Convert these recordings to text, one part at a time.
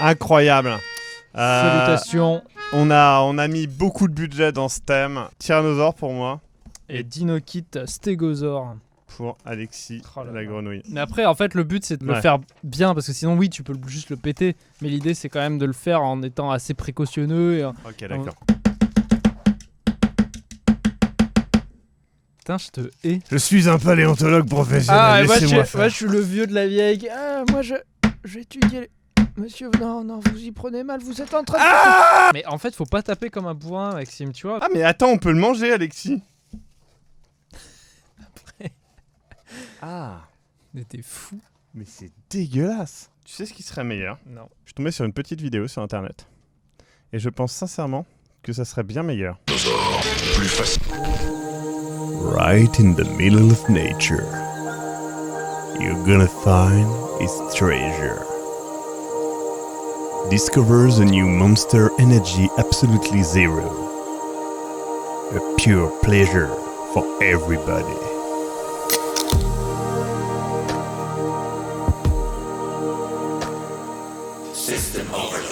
Incroyable. Salutations. On a mis beaucoup de budget dans ce thème. Tyrannosaure pour moi. Et Dinokit Stégosaure. Pour Alexis, la grenouille. Mais après, en fait, le but, c'est de le faire bien, parce que sinon, oui, tu peux juste le péter. Mais l'idée, c'est quand même de le faire en étant assez précautionneux. Et ok, d'accord. Putain, je te hais. Je suis un paléontologue professionnel, laissez-moi faire. Moi, je suis le vieux de la vieille. Moi, je vais étudier... Monsieur, non, vous y prenez mal, vous êtes en train de... Mais en fait, faut pas taper comme un bourrin, Maxime, tu vois. Ah, mais attends, on peut le manger, Alexis. Ah, mais t'es fou. Mais c'est dégueulasse. Tu sais ce qui serait meilleur? Non. Je suis tombé sur une petite vidéo sur internet. Et je pense sincèrement que ça serait bien meilleur. Plus facile. Right in the middle of nature, you're gonna find its treasure. Discover the new Monster Energy Absolutely Zero. A pure pleasure for everybody. System overload.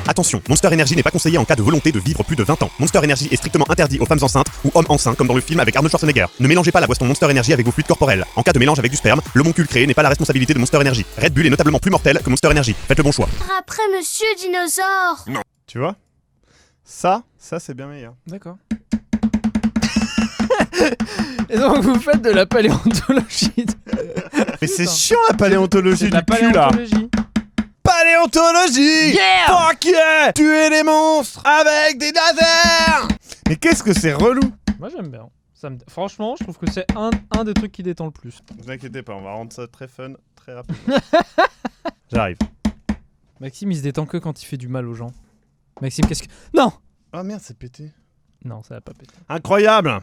Attention, Monster Energy n'est pas conseillé en cas de volonté de vivre plus de 20 ans. Monster Energy est strictement interdit aux femmes enceintes ou hommes enceints comme dans le film avec Arnold Schwarzenegger. Ne mélangez pas la boisson Monster Energy avec vos fluides corporels. En cas de mélange avec du sperme, l'homoncule créé n'est pas la responsabilité de Monster Energy. Red Bull est notablement plus mortel que Monster Energy. Faites le bon choix. Après Monsieur Dinosaure. Non. Tu vois? Ça c'est bien meilleur. D'accord. Et donc vous faites de la paléontologie. Mais c'est chiant la paléontologie du cul là. Paléontologie! Yeah! Fuck yeah! Tuer les monstres avec des lasers! Mais qu'est-ce que c'est relou! Moi j'aime bien. Franchement, je trouve que c'est un des trucs qui détend le plus. Ne vous inquiétez pas, on va rendre ça très fun, très rapidement. J'arrive. Maxime, il se détend que quand il fait du mal aux gens. Maxime, qu'est-ce que... Non! Oh merde, c'est pété. Non, ça va pas péter. Incroyable!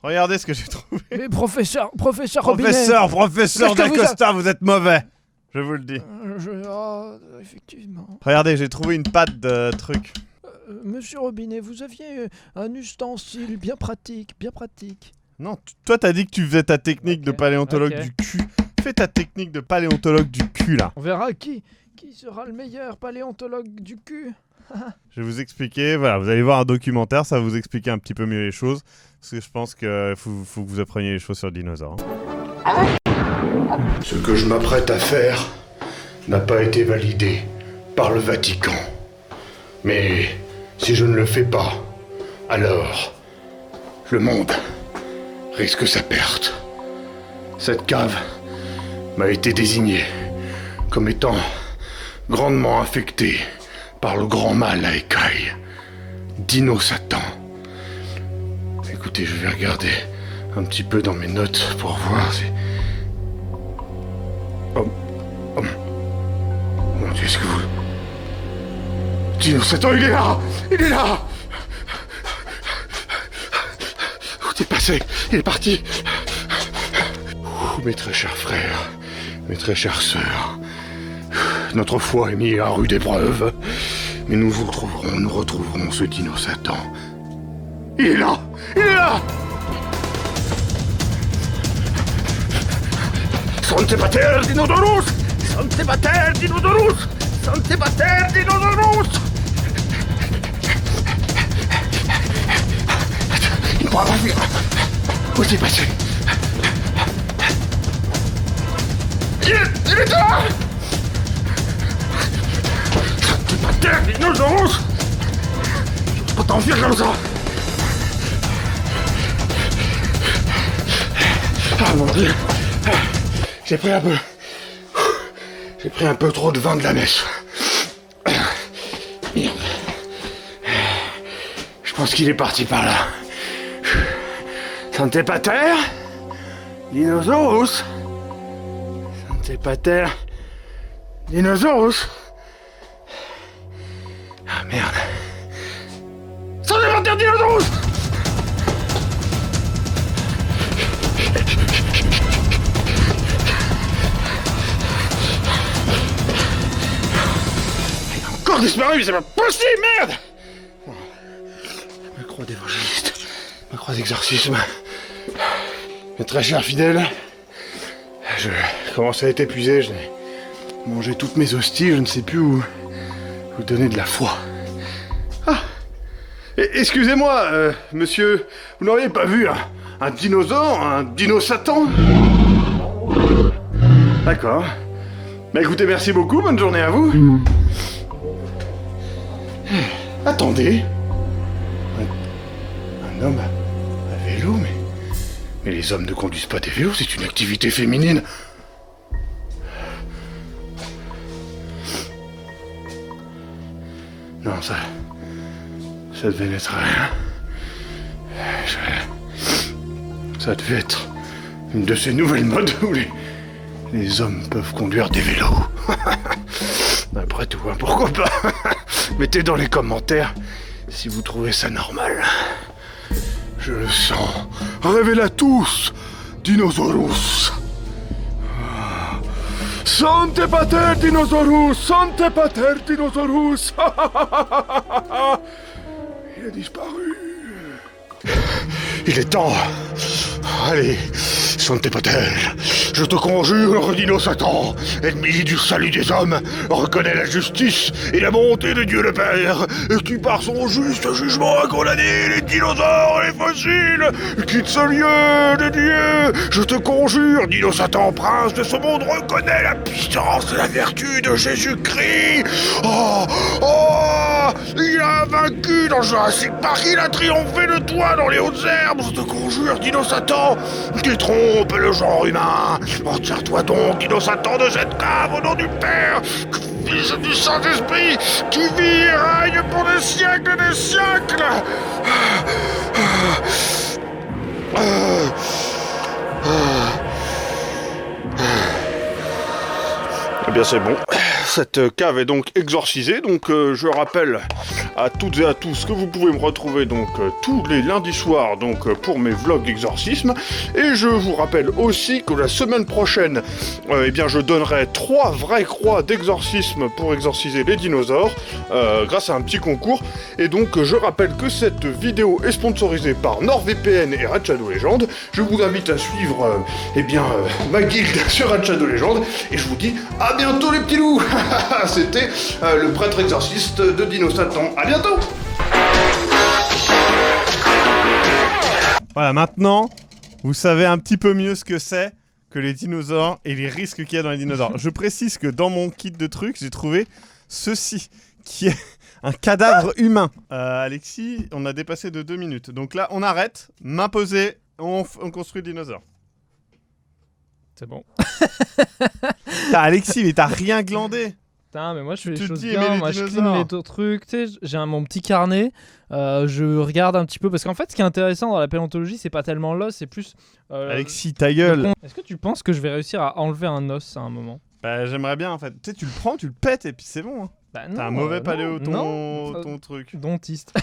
Regardez ce que j'ai trouvé. Mais professeur Robinet. Professeur D'Acosta, vous êtes mauvais. Je vous le dis. Effectivement. Regardez, j'ai trouvé une patte de truc. Monsieur Robinet, vous aviez un ustensile bien pratique. Non, toi t'as dit que tu faisais ta technique de paléontologue du cul. Fais ta technique de paléontologue du cul là. On verra qui sera le meilleur paléontologue du cul. Je vais vous expliquer, voilà, vous allez voir un documentaire, ça va vous expliquer un petit peu mieux les choses. Parce que je pense qu'il faut que vous appreniez les choses sur le dinosaure. Ce que je m'apprête à faire n'a pas été validé par le Vatican. Mais si je ne le fais pas, alors le monde risque sa perte. Cette cave m'a été désignée comme étant grandement infectée par le grand mal à écailles, Dino Satan. Écoutez, je vais regarder un petit peu dans mes notes pour voir si... Oh mon Dieu, est-ce que vous... Dino Satan, il est là! Il est là! Où t'es passé? Il est parti! Mes très chers frères, mes très chères sœurs, notre foi est mise à rude épreuve, mais nous retrouverons ce Dino Satan. Il est là! Il est là! Sante Pater Dinodorus! Sante Pater Dinodorus! Sante Pater Dinodorus! Il ne pourra pas fuir! Où est-il passé? Il est là! Sante Pater Dinodorus! Je peux pas t'enfuir comme ça! Ah mon Dieu! J'ai pris un peu trop de vin de la messe. Merde. Je pense qu'il est parti par là. Sante Pater Dinosaurus. Sante Pater Dinosaurus. Ah merde. Sante Pater Dinosaurus. Encore disparu, c'est pas possible, merde! 3 exorcismes. Mes très chers fidèles, je commence à être épuisé, j'ai mangé toutes mes hosties, je ne sais plus où vous donner de la foi. Ah, excusez-moi, monsieur, vous n'auriez pas vu un dinosaure, un dino-satan? D'accord. Bah écoutez, merci beaucoup, bonne journée à vous. Attendez. Un homme à vélo, mais les hommes ne conduisent pas des vélos, c'est une activité féminine. Non, ça devait n'être rien. Ça devait être une de ces nouvelles modes où les hommes peuvent conduire des vélos. Après tout, hein, pourquoi pas? Mettez dans les commentaires si vous trouvez ça normal. Je le sens. Révélez tous, Dinosaurus. Sante pater Dinosaurus, Sante pater Dinosaurus. Il a disparu. Il est temps. Allez, Sante pater, je te conjure, Dino Satan, ennemi du salut des hommes, reconnais la justice et la bonté de Dieu le Père, et qui par son juste jugement a condamné les dinosaures et les fossiles. Quitte ce lieu de Dieu, je te conjure, Dino Satan, prince de ce monde, reconnais la puissance et la vertu de Jésus-Christ. Oh, il a vaincu dans Jurassic Park, il a triomphé de toi dans les hautes herbes. Je te conjure, Dino Satan, qui trompe le genre humain. Retire-toi donc, Dino Satan, de cette cave au nom du Père, Fils du Saint-Esprit, qui vit et règne pour des siècles et des siècles. Eh bien c'est bon, cette cave est donc exorcisée, donc je rappelle à toutes et à tous que vous pouvez me retrouver donc tous les lundis soirs donc pour mes vlogs d'exorcisme, et je vous rappelle aussi que la semaine prochaine, eh bien je donnerai 3 vraies croix d'exorcisme pour exorciser les dinosaures, grâce à un petit concours, et donc je rappelle que cette vidéo est sponsorisée par NordVPN et Red Shadow Legends. Je vous invite à suivre ma guilde sur Red Shadow Legends, et je vous dis à bientôt les petits loups. C'était le prêtre exorciste de Dino Satan. À bientôt. Voilà, maintenant, vous savez un petit peu mieux ce que c'est que les dinosaures et les risques qu'il y a dans les dinosaures. Je précise que dans mon kit de trucs, j'ai trouvé ceci, qui est un cadavre humain. Alexis, on a dépassé de 2 minutes. Donc là, on arrête, main posée, on construit le dinosaure. C'est bon. Alexis, mais t'as rien glandé. Putain, mais moi je fais les choses dis, bien, mais moi les je dinosaures. clean les trucs, tu sais, j'ai mon petit carnet, je regarde un petit peu, parce qu'en fait ce qui est intéressant dans la paléontologie, c'est pas tellement l'os, c'est plus... Alexis, ta gueule. Est-ce que tu penses que je vais réussir à enlever un os à un moment? Bah, j'aimerais bien en fait. Tu sais, tu le prends, tu le pètes et puis c'est bon. Hein. Bah, T'as un mauvais paléo, non. ton truc. Dontiste.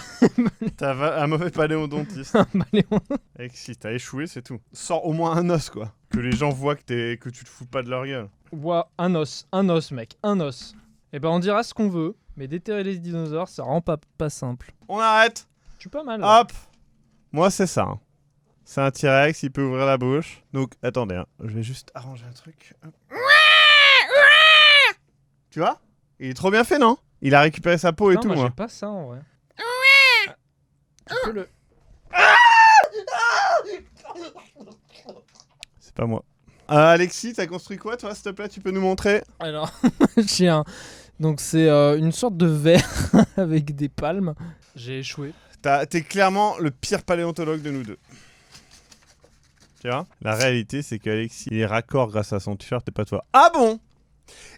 T'as un mauvais paléodontiste. Un paléon. Alexis, t'as échoué, c'est tout. Sors au moins un os, quoi. Que les gens voient que tu te fous pas de leur gueule. Ouah, un os, mec, un os. Et ben on dira ce qu'on veut, mais déterrer les dinosaures, ça rend pas simple. On arrête. Je suis pas mal. Là. Hop. Moi, c'est ça. Hein. C'est un T-Rex, il peut ouvrir la bouche. Donc, attendez, hein. Je vais juste arranger un truc. Hop. Tu vois? Il est trop bien fait, non? Il a récupéré sa peau et non, tout, moi. moi. J'ai pas ça, en vrai. Tu peux le... C'est pas moi. Alexis, t'as construit quoi, toi, s'il te plaît? Tu peux nous montrer? Alors, j'ai un... Donc c'est une sorte de verre avec des palmes. J'ai échoué. T'es clairement le pire paléontologue de nous deux. Tu vois? La réalité, c'est qu'Alexis, il est raccord grâce à son t-shirt et pas toi. Ah bon?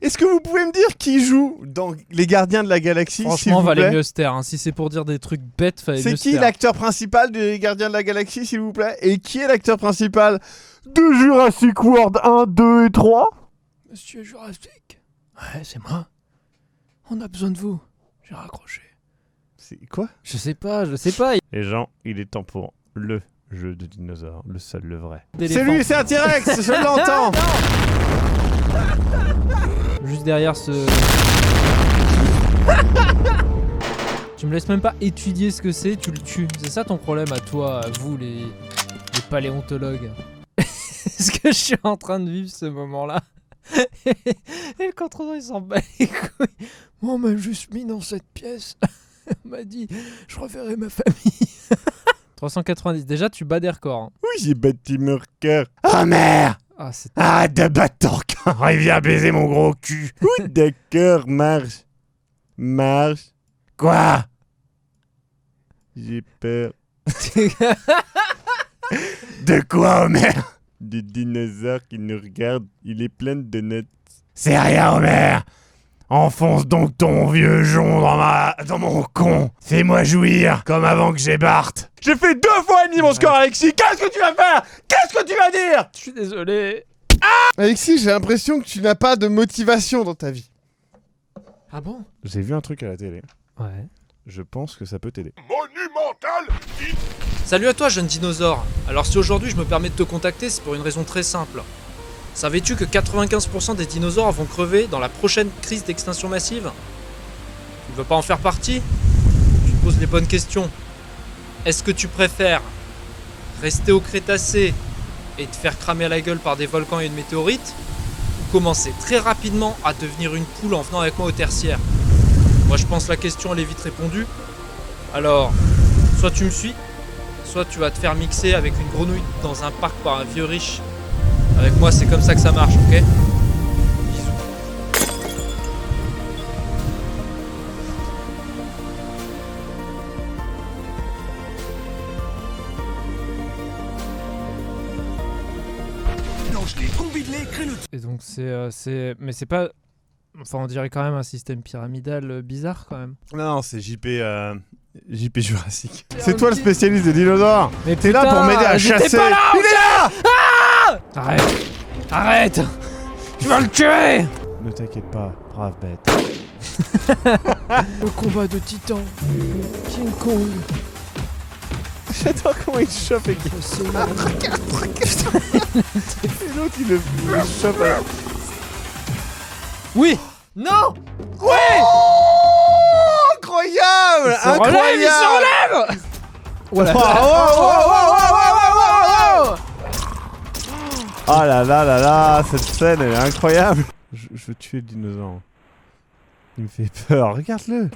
Est-ce que vous pouvez me dire qui joue dans Les Gardiens de la Galaxie, s'il Franchement, vous valait plaît? mieux se taire. Hein. Si c'est pour dire des trucs bêtes, fallait mieux se taire. C'est qui l'acteur principal des Gardiens de la Galaxie, s'il vous plaît? Et qui est l'acteur principal de Jurassic World 1, 2 et 3? Monsieur Jurassic. Ouais, c'est moi. On a besoin de vous. J'ai raccroché. C'est quoi? Je sais pas. Les gens, il est temps pour le jeu de dinosaures, le seul, le vrai. D'éléphant. C'est lui, c'est un T-Rex, je l'entends. Juste derrière ce... Tu me laisses même pas étudier ce que c'est, tu le tues. C'est ça ton problème à toi, à vous les paléontologues. Est-ce que je suis en train de vivre ce moment-là? Et le contrôleur il s'en bat les couilles. Moi on m'a juste mis dans cette pièce. On m'a dit je reverrai ma famille. 390, déjà tu bats des records. Hein. Oui, j'ai bâti mon cœur. Oh merde! Ah, c'est... Arrête de battre ton corps et viens baiser mon gros cul. Oui, d'accord, marche. Marche. Quoi? J'ai peur. De quoi, Homer? Du dinosaure qui nous regarde, il est plein de notes. C'est rien, Homer! Enfonce donc ton vieux jonc dans mon con. Fais-moi jouir, comme avant que j'ai Bart. J'ai fait 2 fois et demi mon score, Alexis. Qu'est-ce que tu vas faire? Qu'est-ce que tu vas dire? Je suis désolé. Alexis, j'ai l'impression que tu n'as pas de motivation dans ta vie. Ah bon? J'ai vu un truc à la télé. Ouais. Je pense que ça peut t'aider. Monumental! Salut à toi, jeune dinosaure. Alors si aujourd'hui je me permets de te contacter, c'est pour une raison très simple. Savais-tu que 95% des dinosaures vont crever dans la prochaine crise d'extinction massive? Tu ne veux pas en faire partie? Tu te poses les bonnes questions. Est-ce que tu préfères rester au Crétacé et te faire cramer à la gueule par des volcans et une météorite, ou commencer très rapidement à devenir une poule en venant avec moi au Tertiaire? Moi je pense que la question elle est vite répondue. Alors, soit tu me suis, soit tu vas te faire mixer avec une grenouille dans un parc par un vieux riche. Avec moi c'est comme ça que ça marche, ok? Bisous. Et donc mais c'est pas... Enfin on dirait quand même un système pyramidal bizarre quand même. Non, c'est JP Jurassique. C'est toi le spécialiste des dinosaures. Mais t'es là pour m'aider à chasser. Pas là, il est là. Arrête! Arrête! Tu vas le tuer! Ne t'inquiète pas, brave bête. Le combat de titans. King Kong. J'adore comment il chope et Regarde. Et l'autre il le chope. Oui! Non! Ouais! Incroyable! Incroyable! Il se relève! Voilà. Oh là là là là, cette scène elle est incroyable. Je veux tuer le dinosaure. Il me fait peur, regarde-le.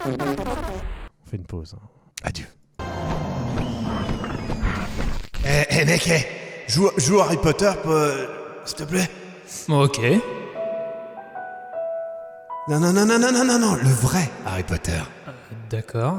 On fait une pause. Hein. Adieu. Eh mec, joue Harry Potter, s'il te plaît. Ok. Non, le vrai Harry Potter. D'accord.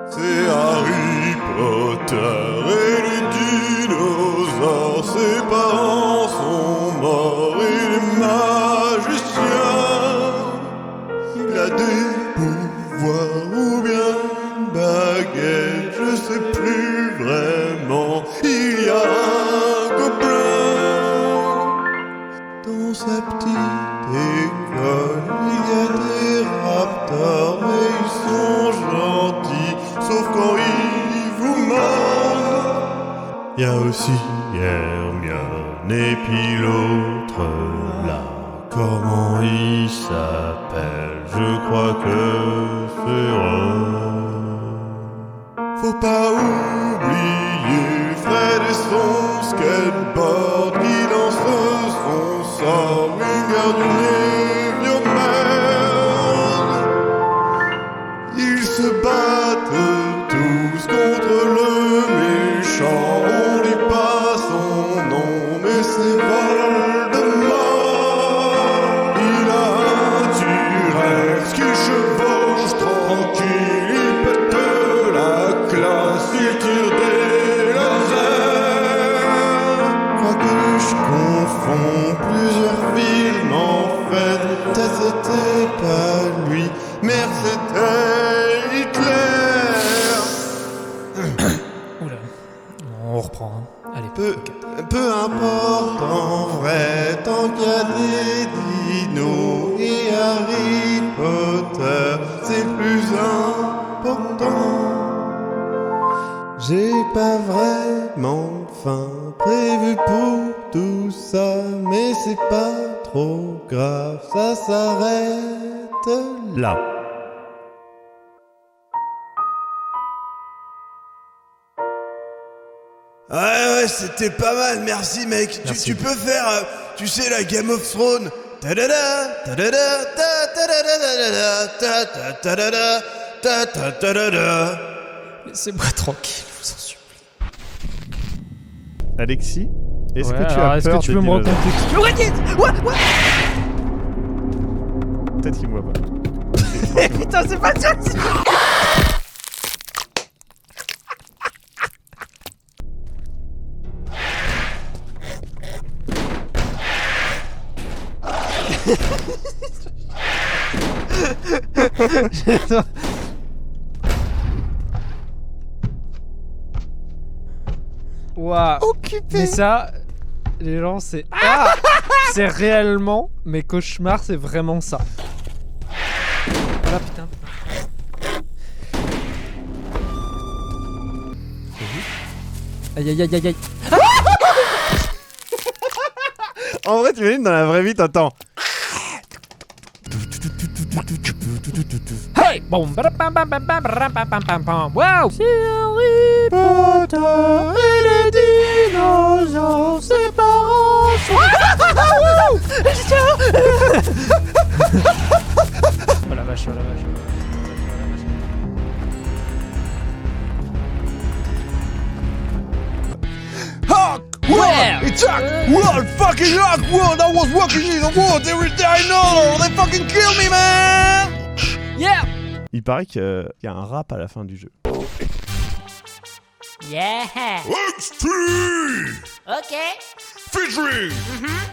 C'est Harry Potter et les dinosaures, ses parents sont morts et les magiciens. Il a des pouvoirs ou bien une baguette, je sais plus vraiment. Il y a un gobelin dans sa petite école. Il y a des raptors mais ils sont gentils, sauf quand ils vous mordent. Il y a aussi Hermione et puis l'autre là. Comment il s'appelle? Je crois que c'est Ron. Faut pas oublier Fred et son skateboard qui lance son sort. Lumière du vieux merde. Ils se battent tous contre le méchant. On lit pas son nom, mais c'est Voldemort. Il a un T-Rex qui chevauche tranquille. Il pète la classe, il tire des lasers. Crois que je confonds plusieurs films. En fait, c'était pas lui, mais c'était Hitler. Peu importe en vrai, tant qu'il y a des dinos et Harry Potter, c'est le plus important. J'ai pas vraiment fin prévu pour tout ça, mais c'est pas trop grave, ça s'arrête là. Ouais, c'était pas mal, merci mec. Tu peux faire, tu sais, la Game of Thrones. Ta-da-da, ta-da-da, ta-ta-da-da-da-da, ta-ta-da-da, ta-ta-da-da-da. Laissez-moi tranquille, je vous en supplie. Alexis, est-ce Ouais, que tu alors, as est-ce peur que tu des peux me dinosaures? recontextualiser? Ouais. Peut-être qu'il me voit pas. Putain, c'est pas ça. Waouh. Occupé. Mais ça, les gens, c'est c'est réellement mes cauchemars, c'est vraiment ça. Voilà, putain. Aïe aïe aïe aïe aïe. En vrai, tu imagines dans la vraie vie, t'entends. Hey! Bon, wow! Harry Potter et les dinosaures, ses parents sont... Oh la vache, oh la vache. Hawk! Where? It's Hawk! Whoa, fucking Hawk! Whoa, that was walking in the woods! They were dinosaurs! They fucking killed me, man! Yeah! Il paraît qu'il y a un rap à la fin du jeu. Yeah. XT Ok. featuring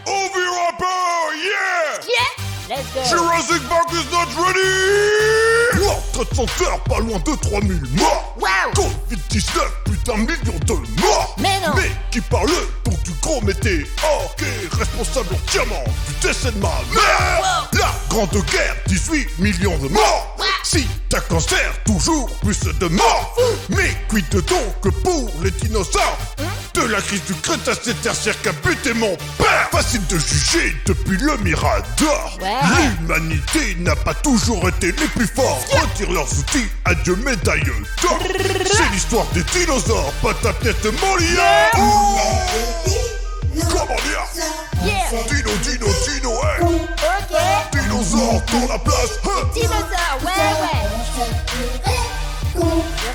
Ovi Rapper, yeah! Yeah. Let's go. Jurassic Park is not ready! Mort, traite son cœur, pas loin de 3000 morts! Wow. Covid-19, plus d'1 million de morts! Mais non. Mais qui parle donc du gros météore qui est responsable entièrement du décès de ma mère! La grande guerre, 18 millions de morts! Si t'as cancer, toujours plus de morts! Mais quid de donc pour les dinosaures? De la crise du Crétacé tertiaire qu'a buté mon père! Facile de juger depuis le Mirador! Ouais. L'humanité n'a pas toujours été les plus forts! Retire leurs outils, adieu médaille d'or! C'est l'histoire des dinosaures, pas ta pièce de Molière! Comment dire? Yeah. Dino, hey! Ok. Dinosaure dans la place! Hein. Dinosaure. Ouais. Je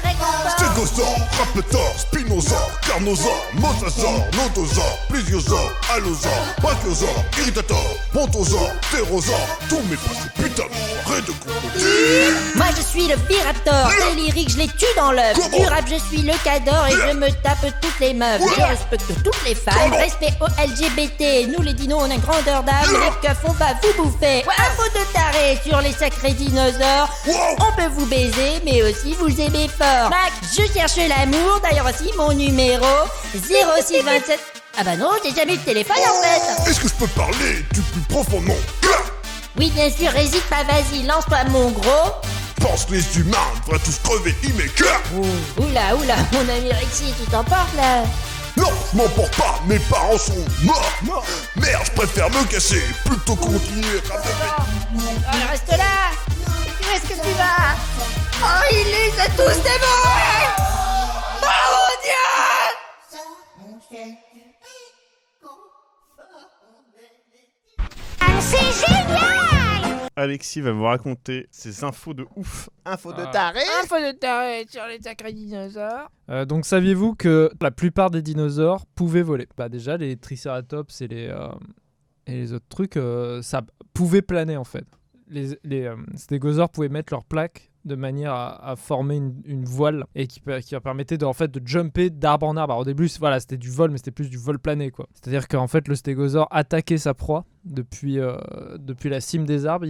réconfort. Stégosaure, Raptor, Spinosaure, Carnosaure, Mosasaure, Nodosaure, Plesiosaure, Allosaure, Brachiosaure, Irritator, Pontosaure, Ptérosaure, tous mes phrases c'est putain arrête de crocodile! Moi je suis le Viraptor, les lyriques je les tue dans l'œuf. Comment? Du rap je suis le cador et je me tape toutes les meufs. Je respecte toutes les femmes, Comment? respect aux LGBT. Nous les dinos on a grandeur d'âme, les keufs on va vous bouffer. Info de taré sur les sacrés dinosaures. Wow. On peut vous baiser mais aussi vous aimer fort. Mac, je cherche l'amour, d'ailleurs aussi mon numéro 0627. Ah bah non, j'ai jamais eu de téléphone en fait. Est-ce que je peux parler du plus profond de mon cœur? Oui bien sûr, hésite pas, vas-y, lance-toi mon gros. Pense que les humains devraient tous crever immédiatement. Oula, mon ami Rexy, tu t'emportes là. Non, je m'emporte pas, mes parents sont morts. Merde, je préfère me casser plutôt continuer à rêver. Allez, reste là. Où est-ce que tu vas? Oh, il les a tous dévorés. Oh mon Dieu. Ah, c'est génial. Alexis va vous raconter ses infos de ouf. Infos de taré. Info de taré sur les sacrés dinosaures. Donc saviez-vous que la plupart des dinosaures pouvaient voler? Bah déjà les Triceratops et les autres trucs, ça pouvait planer en fait. Les stégosaures pouvaient mettre leurs plaques de manière à former une voile et qui leur permettait de jumper d'arbre en arbre. Alors, au début, voilà, c'était du vol, mais c'était plus du vol plané, quoi. C'est-à-dire qu'en fait, le stégosaure attaquait sa proie depuis la cime des arbres,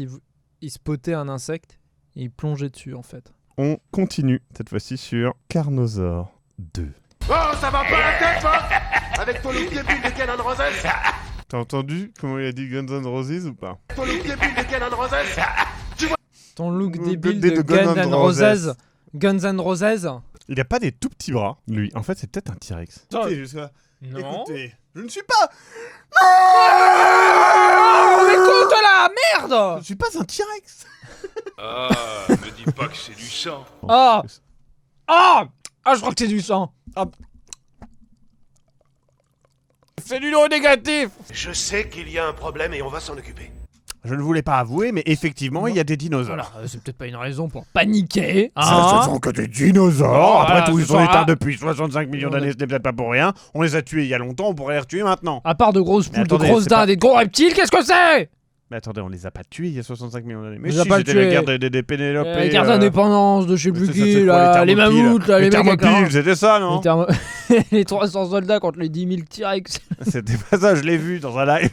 il spottait un insecte et il plongeait dessus, en fait. On continue, cette fois-ci sur Carnosaure 2. Oh, ça va pas la tête, hein? Avec ton look débile de Guns N' Roses. T'as entendu comment il a dit Guns N' Roses ou pas? Ton look débile de Guns N' Roses. Ton look Look débile de de Guns Guns N' N' Roses. Guns N' Roses. Il a pas des tout petits bras, lui. En fait, c'est peut-être un T-Rex. Non. Écoutez, je ne suis pas... Oh, écoute la Je merde. ne suis pas un T-Rex. Ah, me dis pas que c'est du sang. Ah. Ah. Ah, je crois que c'est du sang. Ah. C'est du lot négatif. Je sais qu'il y a un problème et on va s'en occuper. Je ne voulais pas avouer, mais effectivement, il y a des dinosaures. Voilà, c'est peut-être pas une raison pour paniquer. Ce Hein. sont que des dinosaures. Après Voilà, tout, ce ils sont sont- éteints depuis 65 millions d'années, ce n'est peut-être pas pour rien. On les a tués il y a longtemps, on pourrait les retuer maintenant. À part de grosses Mais poules, attendez, de grosses c'est pas- dindes et de gros reptiles, qu'est-ce que c'est? Mais attendez, on les a pas tués il y a 65 millions d'années. Mais On les a si, pas c'était la tués. guerre des Pénélope. La guerre d'indépendance de je sais mais plus c'est ça, c'est qui, quoi, là, les Thermopyles mammouths, là, les mecs avec Thermopyles, c'était ça, non? les 300 soldats contre les 10 000 T-Rex. C'était pas ça, je l'ai vu dans un live.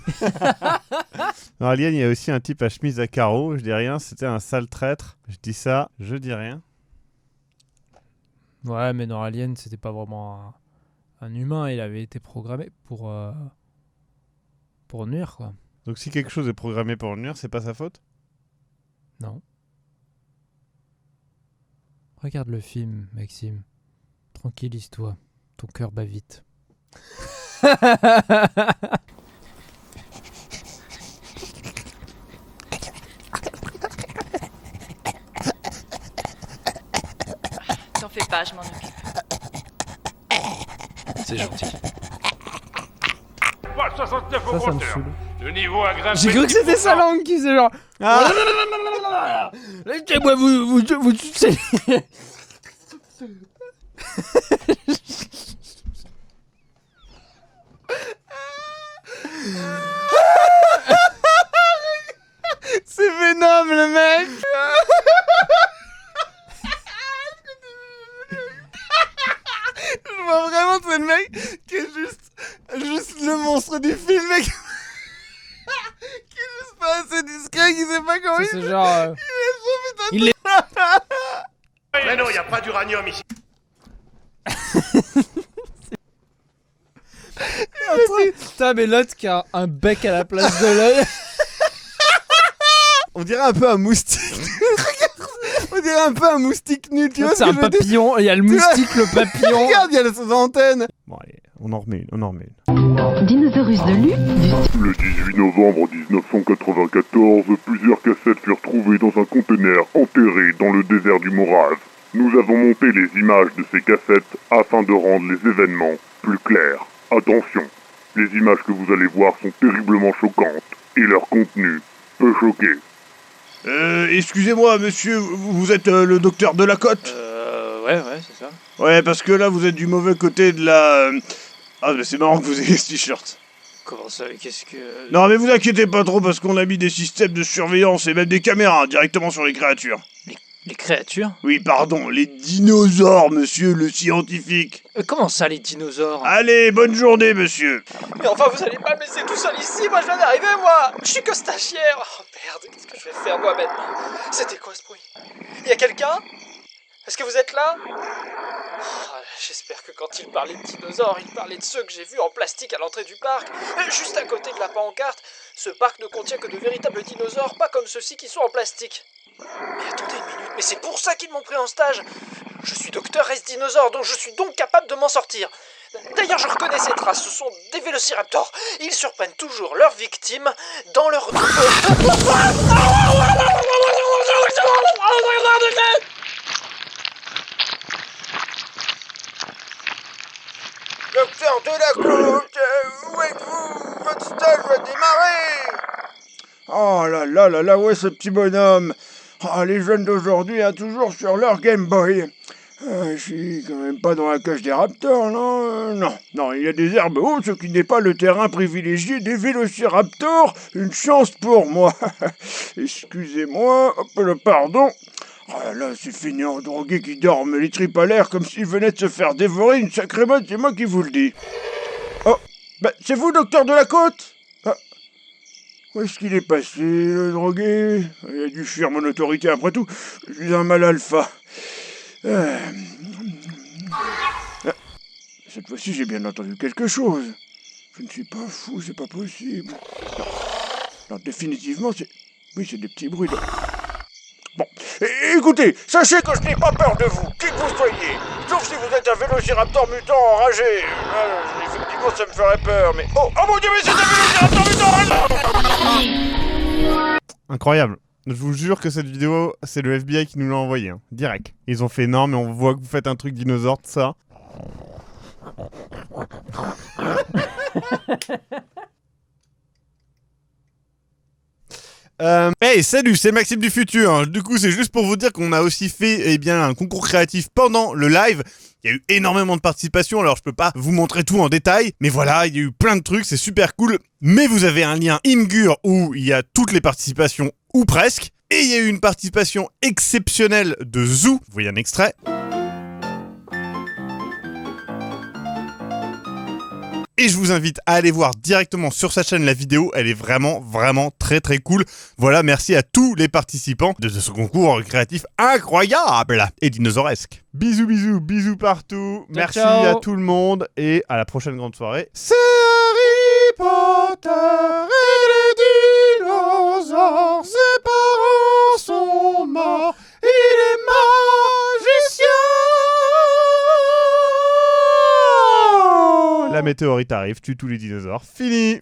Dans Alien, il y a aussi un type à chemise à carreaux. Je dis rien, c'était un sale traître. Je dis ça, je dis rien. Ouais, mais dans Alien, c'était pas vraiment un humain, il avait été programmé pour nuire, quoi. Donc si quelque chose est programmé pour nuire, c'est pas sa faute? Non. Regarde le film, Maxime. Tranquillise-toi. Ton cœur bat vite. T'en fais pas, je m'en occupe. C'est gentil. Moi, 69 au Ça me compteur. saoule. Le niveau a grimpé. J'ai cru que c'était sa langue qui faisait genre. Ah. Laissez-moi vous sucer. C'est Venom, le mec. Je vois vraiment, c'est le mec qui est juste le monstre du film, mec. Qui est juste pas assez discret, qui sait pas comment il C'est genre. il est Mais non, y a pas d'uranium ici. Putain, mais l'autre qui a un bec à la place de l'œil. On dirait un peu un moustique. On dirait un peu un moustique nul, tu vois ce C'est que un je veux dire? papillon, il y a le moustique, le papillon. Regarde, il y a ses antennes. Bon, allez, on en remet une. Dinosaurus de Lu Le 18 novembre 1994, plusieurs cassettes furent trouvées dans un conteneur enterré dans le désert du Morave. Nous avons monté les images de ces cassettes afin de rendre les événements plus clairs. Attention, les images que vous allez voir sont terriblement choquantes et leur contenu peut choquer. Excusez-moi, monsieur, vous êtes le docteur Delacote? Ouais, c'est ça. Ouais, parce que là, vous êtes du mauvais côté de la... Ah, mais c'est marrant que vous ayez ce t-shirt. Comment ça, qu'est-ce que... Non, mais vous inquiétez pas trop, parce qu'on a mis des systèmes de surveillance et même des caméras directement sur les créatures. Les créatures? Oui, pardon, les dinosaures, monsieur le scientifique. Comment ça, les dinosaures? Allez, bonne journée, monsieur. Mais enfin, vous allez pas me laisser tout seul ici, moi je viens d'arriver, moi. Je suis que stagiaire. Oh merde, qu'est-ce que je vais faire moi maintenant? C'était quoi ce bruit? Y a quelqu'un? Est-ce que vous êtes là? Oh, j'espère que quand il parlait de dinosaures, il parlait de ceux que j'ai vus en plastique à l'entrée du parc, juste à côté de la pancarte. Ce parc ne contient que de véritables dinosaures, pas comme ceux-ci qui sont en plastique. Mais attendez une minute, mais c'est pour ça qu'ils m'ont pris en stage. Je suis docteur S-Dinosaure, donc je suis donc capable de m'en sortir. D'ailleurs, je reconnais ces traces, ce sont des vélociraptors. Ils surprennent toujours leurs victimes dans leur... Docteur Delacote, où êtes-vous? Votre stage va démarrer. Oh là là là là, ouais, ce petit bonhomme. Ah, les jeunes d'aujourd'hui, toujours sur leur Game Boy. Je suis quand même pas dans la cage des raptors, non? Non, il y a des herbes hautes, ce qui n'est pas le terrain privilégié des vélociraptors. Une chance pour moi. Excusez-moi, hop là, pardon. Ah là, ces feignants drogués qui dorment les tripes à l'air comme s'ils venaient de se faire dévorer une sacrée mode, c'est moi qui vous le dis. Oh, bah, c'est vous, docteur Delacote? Ah. Où est-ce qu'il est passé, le drogué? Il a dû fuir mon autorité après tout. Je suis un mal alpha. cette fois-ci, j'ai bien entendu quelque chose. Je ne suis pas fou, c'est pas possible. Non, définitivement, c'est... Oui, c'est des petits bruits de... Bon, écoutez, sachez que je n'ai pas peur de vous, qui que vous soyez. Sauf si vous êtes un vélociraptor mutant enragé. Effectivement, ça me ferait peur, mais... Oh mon Dieu, mais c'est un vélociraptor mutant! Incroyable. Je vous jure que cette vidéo, c'est le FBI qui nous l'a envoyé, hein, direct. Ils ont fait non, mais on voit que vous faites un truc dinosaure, tout ça. Hey, salut, c'est Maxime du futur. Du coup, c'est juste pour vous dire qu'on a aussi fait un concours créatif pendant le live. Il y a eu énormément de participation, alors je peux pas vous montrer tout en détail, mais voilà, il y a eu plein de trucs, c'est super cool. Mais vous avez un lien Imgur où il y a toutes les participations, ou presque. Et il y a eu une participation exceptionnelle de Zou. Vous voyez un extrait. Et je vous invite à aller voir directement sur sa chaîne la vidéo, elle est vraiment très cool. Voilà, merci à tous les participants de ce concours créatif incroyable et dinosauresque. Bisous partout, merci à tout le monde et à la prochaine grande soirée. C'est Harry Potter et les dinosaures, ses parents sont morts, il est magicien. La météorite arrive, tue tous les dinosaures. Fini.